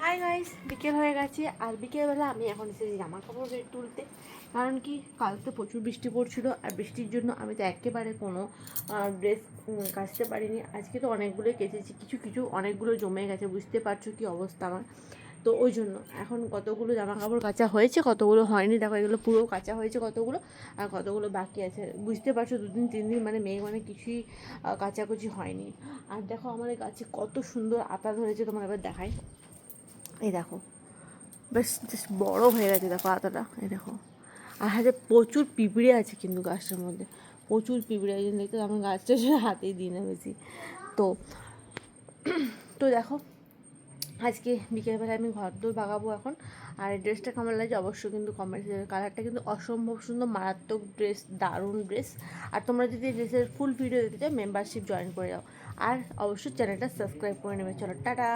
Hi guys, বিকেল হয়ে গেছে আর বিকেলবেলা আমি এখন এসেছি জামা কাপড় তুলতে। কারণ কি, কাল তো প্রচুর বৃষ্টি পড়ছিল আর বৃষ্টির জন্য আমি তো একেবারে কোনো ড্রেস কাচতে পারিনি। আজকে তো অনেকগুলোই কেচেছি, কিছু কিছু অনেকগুলো জমে গেছে, বুঝতে পারছো কি অবস্থা আমার। তো ওই জন্য এখন কতগুলো জামা কাপড় কাচা হয়েছে, কতগুলো হয়নি। দেখো, এগুলো পুরো কাচা হয়েছে কতগুলো, আর কতগুলো বাকি আছে। বুঝতে পারছো, 2 দিন 3 দিন মানে মেয়ে মানে কিছুই কাচাকুচি হয়নি। আর দেখো আমার এই গাছে কত সুন্দর আতা ধরেছে, তোমার এবার দেখাই। এই দেখো, বেশ বেশ বড়ো হয়ে গেছে দেখো আতাটা, এই দেখো। আর হাতে প্রচুর পিঁপড়ে আছে কিন্তু গাছটার মধ্যে, প্রচুর পিঁপড়ে। এই জন্য দেখতে আমার গাছটা হাতেই দিই না বেশি। তো তো দেখো, আজকে বিকেলবেলা আমি ঘর দৌড় বাগাবো এখন। আর ড্রেসটা কেমন লাগছে অবশ্যই কিন্তু কমেন্ট, কালারটা কিন্তু অসম্ভব সুন্দর, মারাত্মক ড্রেস, দারুণ ড্রেস। আর তোমরা যদি ড্রেসের ফুল ভিডিও দেখতে চাও, মেম্বারশিপ জয়েন করে যাও। আর অবশ্যই চ্যানেলটা সাবস্ক্রাইব করে নেবে। চলো, টাটা।